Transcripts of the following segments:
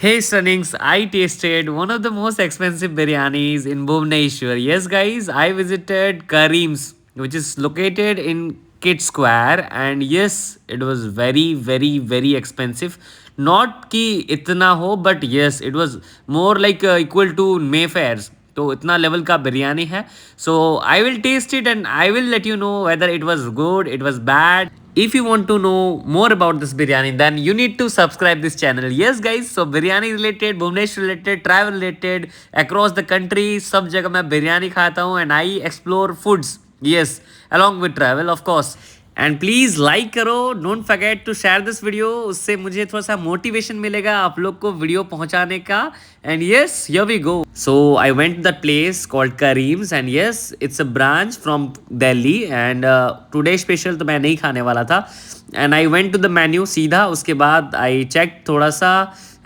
Hey Sunnings, I tasted one of the most expensive biryanis in Bhubaneswar. Yes, guys, I visited Kareem's, which is located in Kid Square, and yes, it was very, very, very expensive. Not ki itna ho, but yes, it was more like equal to Mayfair's. तो इतना level का बिरयानी है so I will taste it and I will let you know whether it was good it was bad. If you want to know more about this biryani, then you need to subscribe this channel. Yes, guys. So biryani related, Bhubaneswar related, travel related, across the country, सब जगह मैं बिरयानी खाता हूँ and I explore foods. Yes, along with travel, of course. And please like करो, don't forget to share this video. उससे मुझे थोड़ा सा मोटिवेशन मिलेगा आप लोग को वीडियो पहुंचाने का. And yes, here we go. So I went to that place called Karim's and yes it's a branch from Delhi. And today special तो मैं नहीं खाने वाला था. And I went to the menu सीधा. उसके बाद आई चेक थोड़ा सा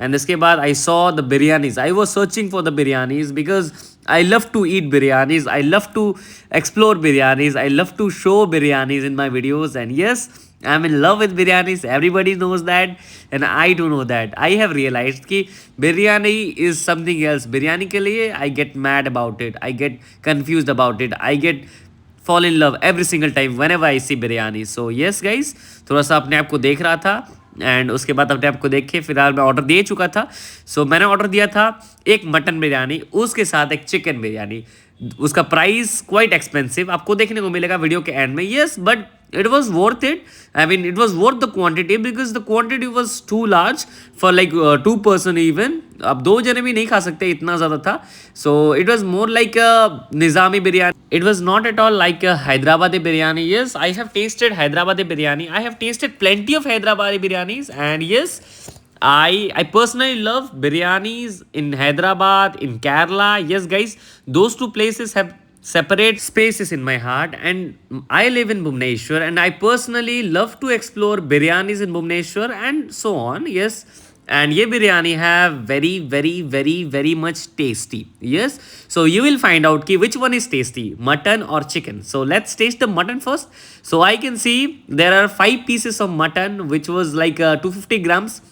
एंड इसके बाद I saw the biryanis. I was searching for the biryanis because I love to eat biryanis. I love to explore biryanis. I love to show biryanis in my videos. And yes, I'm in love with biryanis. Everybody knows that. And I do know that. I have realized कि biryani is something else. Biryani के लिए I get mad about it. I get confused about it. I get fall in love every single time whenever I see biryani. So yes guys, थोड़ा सा अपने आप को देख रहा था एंड उसके बाद अपने आप को देख के फिलहाल मैं ऑर्डर दे चुका था. सो मैंने ऑर्डर दिया था एक मटन बिरयानी, उसके साथ एक चिकन बिरयानी. उसका प्राइस क्वाइट एक्सपेंसिव आपको देखने को मिलेगा वीडियो के एंड में. Yes, but it was worth it. I mean, it was worth the quantity because the quantity was too large for like two person even. अब दो जने भी नहीं खा सकते, इतना ज़्यादा था. So it was more like a Nizami biryani. It was not at all like a Hyderabadi biryani. Yes, I have tasted Hyderabadi biryani. I have tasted plenty of Hyderabadi biryanis, and yes, I personally love biryanis in Hyderabad, in Kerala. Yes, guys, those two places have separate spaces in my heart, and I live in Bhubaneswar and I personally love to explore biryanis in Bhubaneswar and so on. Yes, and ye biryani have very very very very much tasty. Yes, so you will find out ki which one is tasty, mutton or chicken. So let's taste the mutton first. So I can see there are 5 pieces of mutton which was like 250 grams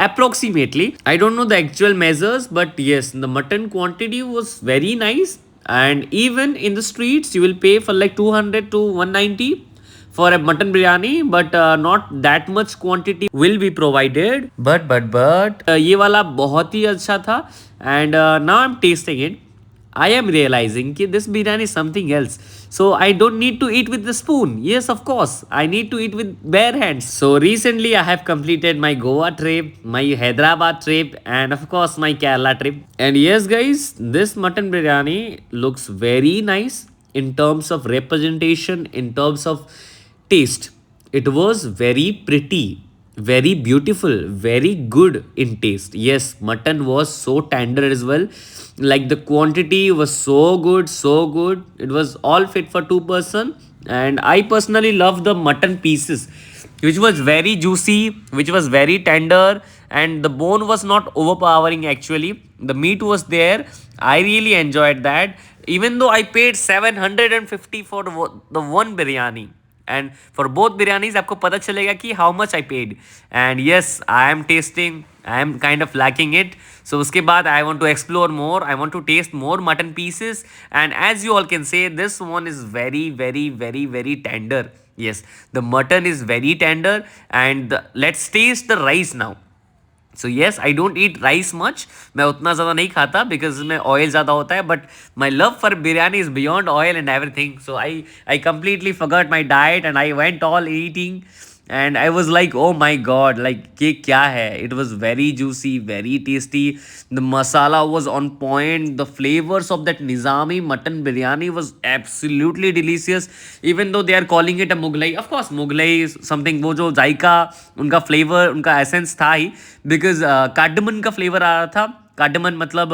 approximately. I don't know the actual measures, but yes, the mutton quantity was very nice. And even in the streets you will pay for like 200 to 190 for a mutton biryani, but not that much quantity will be provided. But ये वाला बहुत ही अच्छा था. And now I'm tasting it. I am realizing that this biryani is something else. So I don't need to eat with the spoon. Yes, of course. I need to eat with bare hands. So recently I have completed my Goa trip, my Hyderabad trip, and of course my Kerala trip. And yes guys, this mutton biryani looks very nice in terms of representation, in terms of taste. It was very pretty, very beautiful, very good in taste. Yes, mutton was so tender as well. Like the quantity was so good, so good. It was all fit for two person. And I personally love the mutton pieces, which was very juicy, which was very tender, and the bone was not overpowering actually. The meat was there. I really enjoyed that. Even though I paid 750 for the one biryani. And for both biryanis आपको पता चलेगा कि how much I paid. And yes, I am tasting, I am kind of lacking it. So उसके बाद I want to explore more, I want to taste more mutton pieces. And as you all can say, this one is very very very very tender. Yes, the mutton is very tender. And let's taste the rice now. So yes, I don't eat rice much. मैं उतना ज़्यादा नहीं खाता because में oil ज़्यादा होता है. But my love for biryani is beyond oil and everything. So I completely forgot my diet and I went all eating. And I was like oh my God, like ये क्या है. It was very juicy, very tasty. The masala was on point. The flavours of that Nizami mutton biryani was absolutely delicious. Even though they are calling it a Mughlai. Of course Mughlai something, वो जो जायका, उनका flavour, उनका essence था ही. Because cardamom का flavour आ रहा था. Cardamom मतलब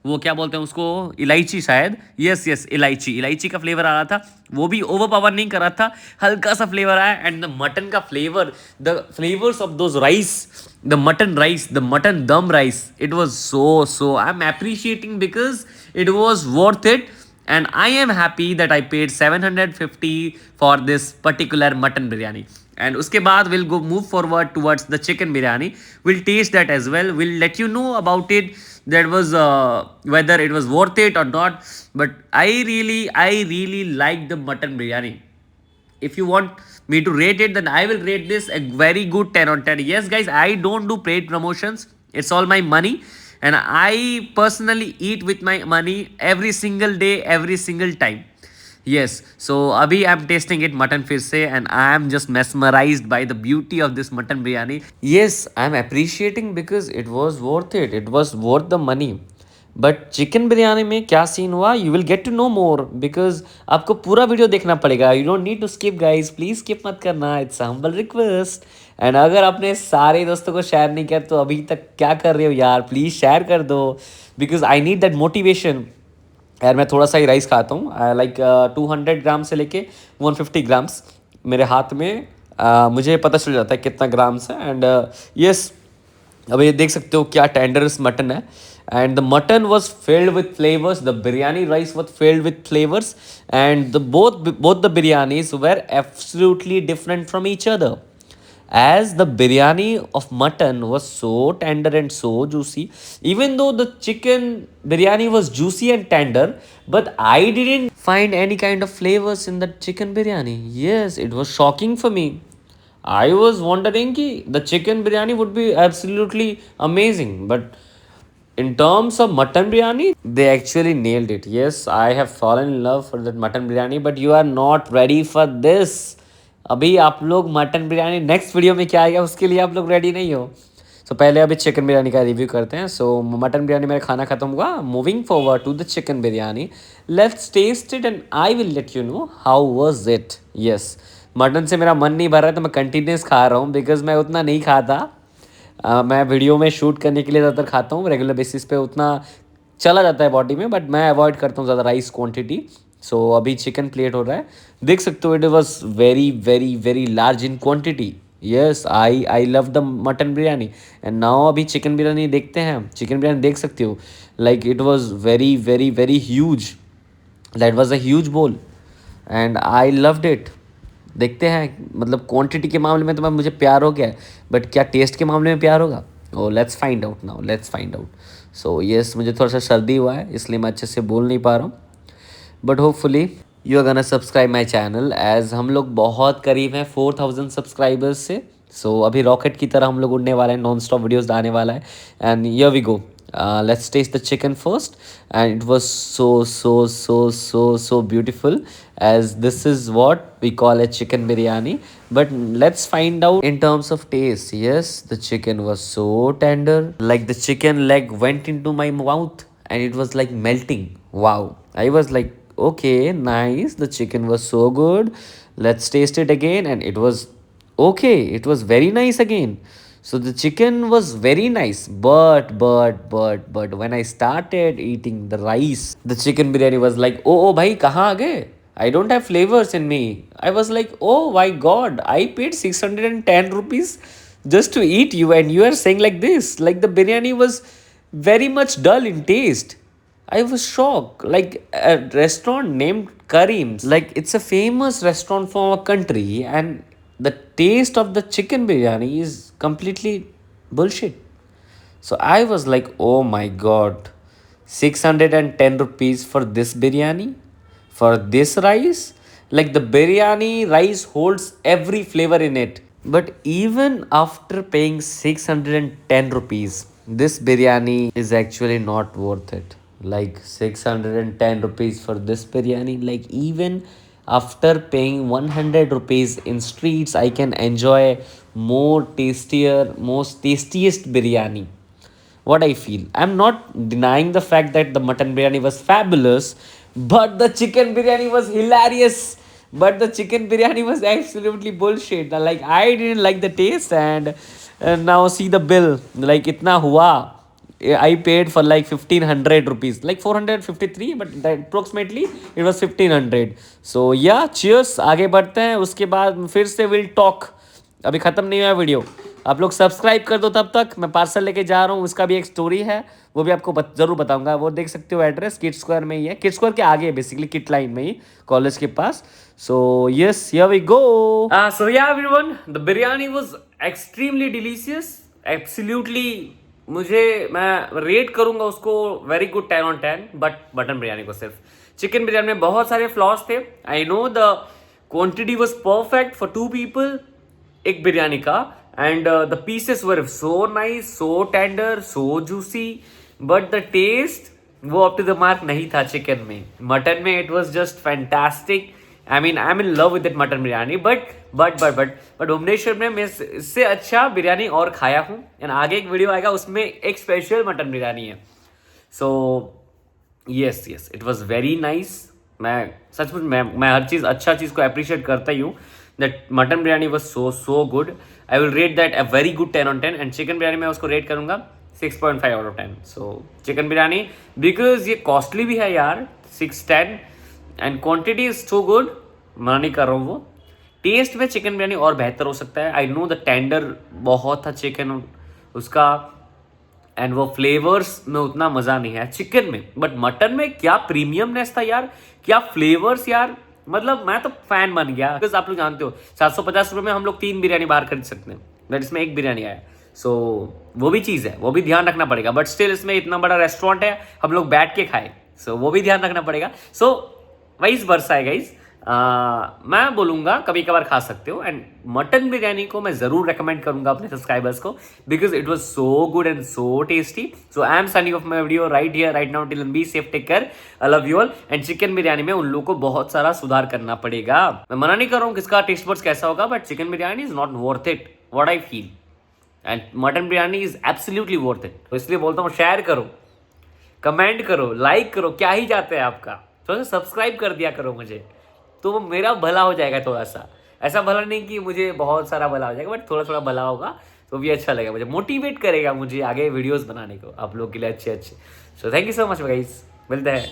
वो क्या बोलते हैं उसको, इलायची शायद. यस यस, इलायची, इलायची का फ्लेवर आ रहा था. वो भी ओवर पावर नहीं कर रहा था, हल्का सा फ्लेवर आया. एंड द मटन का flavour, the flavours of those rice, the mutton rice, the mutton dum rice, it was so I am appreciating because it was worth it. And I am happy that I paid 750 for this particular mutton biryani. and उसके बाद we'll go move forward towards the chicken biryani. We'll taste that as well. We'll let you know about it. That was whether it was worth it or not. But I really like the mutton biryani. If you want me to rate it, then I will rate this a very good 10 on 10. Yes, guys, I don't do paid promotions. It's all my money. And I personally eat with my money every single day, every single time. Yes, so Abhi, I'm tasting it mutton fish se, and I am just mesmerized by the beauty of this mutton biryani. Yes, I'm appreciating because it was worth it. It was worth the money. But chicken biryani में क्या scene हुआ, you will get to know more because आपको पूरा video देखना पड़ेगा. You don't need to skip guys, please skip मत करना, it's humble request. And अगर आपने सारे दोस्तों को शेयर नहीं किया तो अभी तक क्या कर रहे हो यार, प्लीज़ शेयर कर दो because I need that motivation. यार मैं थोड़ा सा ही राइस खाता हूँ, लाइक 200 ग्राम से लेके 150 ग्राम्स मेरे हाथ में. मुझे पता चल जाता है कितना ग्राम्स है. एंड यस, अब ये देख सकते हो क्या टेंडरस मटन है. And the mutton was filled with flavours, the biryani rice was filled with flavours. And the both the biryanis were absolutely different from each other, as the biryani of mutton was so tender and so juicy. Even though the chicken biryani was juicy and tender, but I didn't find any kind of flavors in the chicken biryani. Yes, it was shocking for me. I was wondering ki the chicken biryani would be absolutely amazing, but in terms of mutton biryani, they actually nailed it. Yes, I have fallen in love for that mutton biryani, but you are not ready for this. अभी आप लोग mutton biryani next video में क्या आएगा उसके लिए आप लोग रेडी नहीं हो. सो पहले अभी चिकन बिरयानी का रिव्यू करते हैं. सो मटन बिरयानी मेरा खाना खत्म हुआ. Moving forward to the chicken biryani, let's taste it and I will let you know how was it. Yes, mutton से मेरा मन नहीं भर रहा है तो मैं कंटिन्यूस खा रहा हूँ बिकॉज मैं उतना नहीं खाता. मैं वीडियो में शूट करने के लिए ज़्यादातर खाता हूँ, रेगुलर बेसिस पे उतना चला जाता है बॉडी में, बट मैं अवॉइड करता हूँ ज़्यादा राइस क्वांटिटी. सो अभी चिकन प्लेट हो रहा है, देख सकते हो. It was very very very large in quantity. Yes, I love the mutton biryani. And now अभी चिकन बिरयानी देखते हैं. चिकन बिरयानी देख सकते हो, like it was very very very huge. That was a huge बोल एंड आई लव्ड इट. देखते हैं, मतलब क्वांटिटी के मामले में तो मैं मुझे प्यार हो गया है, बट क्या टेस्ट के मामले में प्यार होगा? Oh let's find out now, let's find out. So yes, मुझे थोड़ा सा सर्दी हुआ है इसलिए मैं अच्छे से बोल नहीं पा रहा हूँ, but hopefully you are gonna subscribe my channel as हम लोग बहुत करीब हैं 4000 सब्सक्राइबर्स से. सो अभी रॉकेट की तरह हम लोग उड़ने वाले हैं, नॉन स्टॉप वीडियोज़ आने वाला है. And here we go. Let's taste the chicken first, and it was so beautiful, as this is what we call a chicken biryani. But let's find out in terms of taste. Yes, the chicken was so tender, like the chicken leg went into my mouth and it was like melting. Wow, I was like, okay, nice, the chicken was so good, let's taste it again. And it was okay, it was very nice again. So the chicken was very nice, but when I started eating the rice, the chicken biryani was like, oh bhai, kahan aa gaye? I don't have flavors in me. I was like, oh my god, I paid 610 rupees just to eat you, and you are saying like this. Like the biryani was very much dull in taste. I was shocked. Like a restaurant named Karim's, like it's a famous restaurant from a country, and the taste of the chicken biryani is completely bullshit. So I was like, oh my god, 610 rupees for this biryani, for this rice. Like the biryani rice holds every flavor in it. But even after paying 610 rupees, this biryani is actually not worth it. Like 610 rupees for this biryani, like even after paying 100 rupees in streets, I can enjoy more tastier, most tastiest biryani. What I feel, I'm not denying the fact that the mutton biryani was fabulous, but the chicken biryani was hilarious. But the chicken biryani was absolutely bullshit. Like I didn't like the taste, and now see the bill. Like itna hua. I paid for like 1500 rupees, like 453, but that approximately it was 1500. So yeah, cheers. आगे बढ़ते हैं, उसके बाद फिर से will talk. अभी ख़त्म नहीं हुआ वीडियो. आप लोग सब्सक्राइब कर दो। तब तक मैं पार्सल लेके जा रहा हूँ, उसका भी एक स्टोरी है, वो भी आपको जरूर बताऊंगा। वो देख सकते हो एड्रेस किड स्क्वायर में ही है, किड स्क्वायर के आगे बेसिकली किट लाइन में ही, कॉलेज के पास। So yes, here we go. So yeah everyone, the biryani was extremely delicious, absolutely। मैं रेट करूंगा उसको very good 10 on 10, but mutton biryani को सिर्फ, चिकन बिरयानी में बहुत सारे फ्लॉज थे। I know the quantity was perfect for 2 people एक बिरयानी का, and the pieces were so nice, so tender, so juicy, but the taste वो अप टू द मार्क नहीं था चिकन में। मटन में it was just fantastic. I am in love with that mutton biryani. But Bhubaneswar में मैं इससे अच्छा बिरयानी और खाया हूँ, एंड आगे एक वीडियो आएगा उसमें एक स्पेशल मटन बिरयानी है। So yes yes, it was very nice. मैं सचमुच मैं हर चीज़ अच्छा चीज़ को अप्रिशिएट करता ही हूँ। That mutton biryani was so good. I will rate that a very good 10 on 10, and chicken biryani मैं उसको रेट करूँगा 6.5 out of 10। So chicken biryani, because ये कॉस्टली भी है यार, 610, and quantity is too good. मना नहीं कर रहा हूँ, वो टेस्ट में चिकन बिरयानी और बेहतर हो सकता है। आई नो द टेंडर बहुत था चिकन उसका, एंड वो फ्लेवर्स में उतना मजा नहीं है चिकन में, बट मटन में क्या प्रीमियमनेस था यार, क्या फ्लेवर्स यार। मतलब मैं तो फैन बन गया, बिकॉज आप लोग जानते हो 750 रुपये में हम लोग 3 बिरयानी बाहर खरीद सकते हैं, बट इसमें 1 बिरयानी आया। सो वो भी चीज़ है, वो भी ध्यान रखना पड़ेगा। बट स्टिल इसमें इतना बड़ा रेस्टोरेंट है, हम लोग बैठ के खाए, सो वो भी ध्यान रखना पड़ेगा। सो वाइस वर्सा है गाइज। मैं बोलूँगा कभी कभार खा सकते हो, एंड मटन बिरयानी को मैं ज़रूर रेकमेंड करूँगा अपने सब्सक्राइबर्स को, because it was so good and so tasty. So I am signing off my video right here right now, till be safe, take care, I love you all. And chicken biryani में उन लोगों को बहुत सारा सुधार करना पड़ेगा। मैं मना नहीं कर रहा हूँ किसका टेस्ट बड्स कैसा होगा, but chicken biryani is not worth it, what I feel, and mutton biryani is absolutely worth it. तो इसलिए बोलता हूँ शेयर करो, कमेंट करो, लाइक करो, क्या ही जाता है आपका, थोड़ा सा सब्सक्राइब कर दिया करो मुझे, तो मेरा भला हो जाएगा थोड़ा सा। ऐसा भला नहीं कि मुझे बहुत सारा भला हो जाएगा, बट थोड़ा थोड़ा भला होगा तो भी अच्छा लगेगा, मुझे मोटिवेट करेगा मुझे आगे वीडियोस बनाने को आप लोग के लिए अच्छे अच्छे। So thank you so much guys, मिलते हैं।